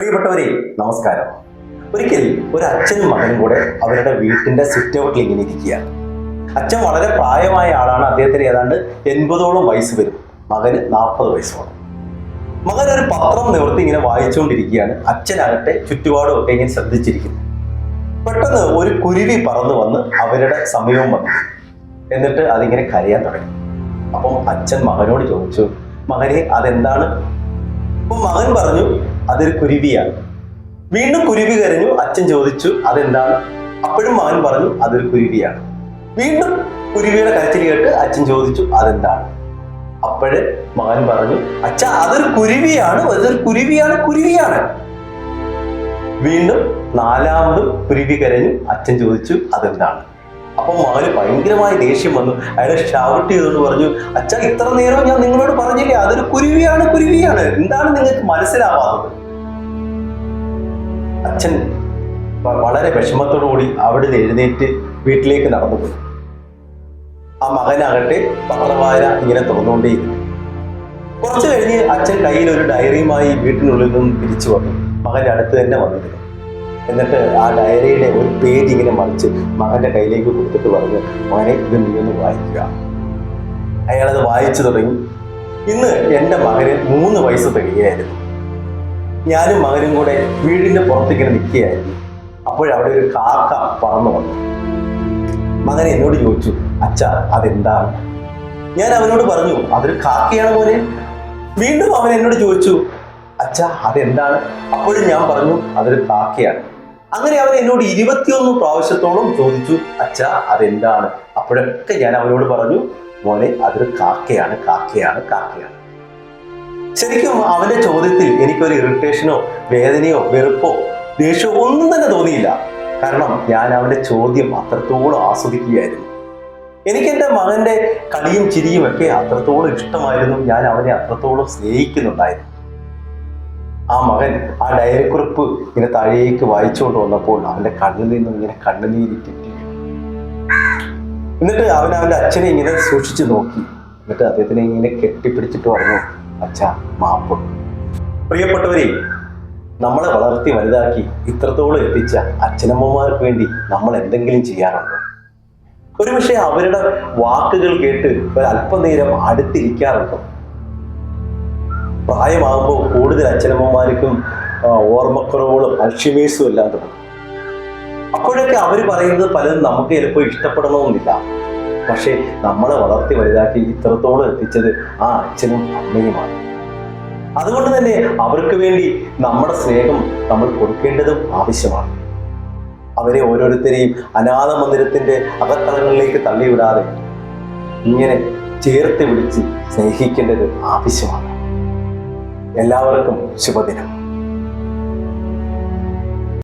പ്രിയപ്പെട്ടവരെ, നമസ്കാരം. ഒരിക്കൽ ഒരു അച്ഛനും മകനും കൂടെ അവരുടെ വീട്ടിന്റെ സിറ്റ് ഔട്ടിൽ ഇങ്ങനെ ഇരിക്കുകയാണ്. അച്ഛൻ വളരെ പ്രായമായ ആളാണ്. അദ്ദേഹത്തിന് ഏതാണ്ട് 80ഓളം വയസ്സ് വരും. മകന് 40 വയസ്സോളം. മകൻ ഒരു പത്രം നിവർത്തി ഇങ്ങനെ വായിച്ചുകൊണ്ടിരിക്കുകയാണ്. അച്ഛനാകട്ടെ ചുറ്റുപാടും ഒക്കെ ഇങ്ങനെ ശ്രദ്ധിച്ചിരിക്കുന്നു. പെട്ടെന്ന് ഒരു കുരുവി പറന്നു വന്ന് അവരുടെ സമയവും വന്നു. എന്നിട്ട് അതിങ്ങനെ കരയാൻ തുടങ്ങി. അപ്പം അച്ഛൻ മകനോട് ചോദിച്ചു, മകനെ അതെന്താണ്? അപ്പം മകൻ പറഞ്ഞു, അതൊരു കുരുവിയാണ്. വീണ്ടും കുരുവി കരഞ്ഞു. അച്ഛൻ ചോദിച്ചു, അതെന്താണ്? അപ്പോഴും മകൻ പറഞ്ഞു, അതൊരു കുരുവിയാണ്. വീണ്ടും കുരുവിയുടെ കരച്ചിൽ കേട്ട് അച്ഛൻ ചോദിച്ചു, അതെന്താണ്? അപ്പോഴ് മകൻ പറഞ്ഞു, അച്ഛാ അതൊരു കുരുവിയാണ്, അതൊരു കുരുവിയാണ്. വീണ്ടും നാലാമതും കുരുവി കരഞ്ഞു. അച്ഛൻ ചോദിച്ചു, അതെന്താണ്? അപ്പൊ മകന് ഭയങ്കരമായ ദേഷ്യം വന്നു. അയാളെ ഷൗട്ട് ചെയ്തുകൊണ്ട് പറഞ്ഞു, അച്ഛാ ഇത്ര നേരം ഞാൻ നിങ്ങളോട് പറഞ്ഞില്ലേ അതൊരു കുരുവിയാണ്. എന്താണ് നിങ്ങൾക്ക് മനസ്സിലാവാത്തത്? അച്ഛൻ വളരെ വിഷമത്തോടു കൂടി അവിടെ എഴുന്നേറ്റ് വീട്ടിലേക്ക് നടന്നുപോയി. ആ മകനാകട്ടെ പത്രവായന ഇങ്ങനെ തുറന്നുകൊണ്ടേയിരുന്നു. കുറച്ചു കഴിഞ്ഞ് അച്ഛൻ കയ്യിൽ ഒരു ഡയറിയുമായി വീട്ടിനുള്ളിൽ നിന്നും തിരിച്ചു വന്നു. മകന്റെ അടുത്ത് തന്നെ വന്നിരുന്നു. എന്നിട്ട് ആ ഡയറിയുടെ ഒരു പേജ് ഇങ്ങനെ മറിച്ച് മകന്റെ കയ്യിലേക്ക് കൊടുത്തിട്ട് പറഞ്ഞു, മകനെ ഇത് നീ ഒന്ന് വായിക്കുക. അയാളത് വായിച്ചു തുടങ്ങി. ഇന്ന് എൻ്റെ മകന് 3 വയസ്സ് തികയായിരുന്നു. ഞാനും മകനും കൂടെ വീടിന്റെ പുറത്തിങ്ങനെ നിൽക്കുകയായിരുന്നു. അപ്പോഴവിടെ ഒരു കാക്ക പറന്നു വന്നു. മകൻ എന്നോട് ചോദിച്ചു, അച്ഛാ അതെന്താണ്? ഞാൻ അവനോട് പറഞ്ഞു, അതൊരു കാക്കയാണ് മോനെ. വീണ്ടും അവൻ എന്നോട് ചോദിച്ചു, അച്ഛാ അതെന്താണ്? അപ്പോഴും ഞാൻ പറഞ്ഞു, അതൊരു കാക്കയാണ്. അങ്ങനെ അവൻ എന്നോട് 21 പ്രാവശ്യത്തോളം ചോദിച്ചു, അച്ഛാ അതെന്താണ്? അപ്പോഴൊക്കെ ഞാൻ അവനോട് പറഞ്ഞു, മോനെ അതൊരു കാക്കയാണ്. ശരിക്കും അവന്റെ ചോദ്യത്തിൽ എനിക്കൊരു ഇറിറ്റേഷനോ വേദനയോ വെറുപ്പോ ദേഷ്യമോ ഒന്നും തന്നെ തോന്നിയില്ല. കാരണം ഞാൻ അവന്റെ ചോദ്യം അത്രത്തോളം ആസ്വദിക്കുകയായിരുന്നു. എനിക്ക് എൻ്റെ മകന്റെ കളിയും ചിരിയും ഒക്കെ അത്രത്തോളം ഇഷ്ടമായിരുന്നു. ഞാൻ അവനെ അത്രത്തോളം സ്നേഹിക്കുന്നുണ്ടായിരുന്നു. ആ മകൻ ആ ഡയറിക്കുറിപ്പ് ഇങ്ങനെ താഴേക്ക് വായിച്ചുകൊണ്ട് വന്നപ്പോൾ അവന്റെ കണ്ണിൽ നിന്നും ഇങ്ങനെ കണ്ണുനീരിറ്റി. എന്നിട്ട് അവൻ അവന്റെ അച്ഛനെ ഇങ്ങനെ സൂക്ഷിച്ചു നോക്കി. എന്നിട്ട് അദ്ദേഹത്തിനെ ഇങ്ങനെ കെട്ടിപ്പിടിച്ചിട്ട് പറഞ്ഞു, അച്ഛാ മാപ്പ്. പ്രിയപ്പെട്ടവരെ, നമ്മളെ വളർത്തി വലുതാക്കി ഇത്രത്തോളം എത്തിച്ച അച്ഛനമ്മമാർക്ക് വേണ്ടി നമ്മൾ എന്തെങ്കിലും ചെയ്യാറുണ്ടോ? ഒരുപക്ഷെ അവരുടെ വാക്കുകൾ കേട്ട് ഒരല്പനേരം അടുത്തിരിക്കാറുണ്ടോ? പ്രായമാകുമ്പോൾ കൂടുതൽ അച്ഛനമ്മമാർക്കും ഓർമ്മക്കുറവുകളും അൽഷിമേഴ്സും എല്ലാം തുടങ്ങും. അപ്പോഴൊക്കെ അവർ പറയുന്നത് പലതും നമുക്ക് ചിലപ്പോൾ ഇഷ്ടപ്പെടണമെന്നില്ല. പക്ഷെ നമ്മളെ വളർത്തി വലുതാക്കി ഇത്രത്തോളം എത്തിച്ചത് ആ അച്ഛനും അമ്മയുമാണ്. അതുകൊണ്ട് തന്നെ അവർക്ക് വേണ്ടി നമ്മുടെ സ്നേഹം നമ്മൾ കൊടുക്കേണ്ടതും ആവശ്യമാണ്. അവരെ ഓരോരുത്തരെയും അനാഥ മന്ദിരത്തിന്റെ അകത്തളങ്ങളിലേക്ക് തള്ളിവിടാതെ ഇങ്ങനെ ചേർത്ത് പിടിച്ച് സ്നേഹിക്കേണ്ടത് ആവശ്യമാണ്. എല്ലാവർക്കും ശുഭദിനം.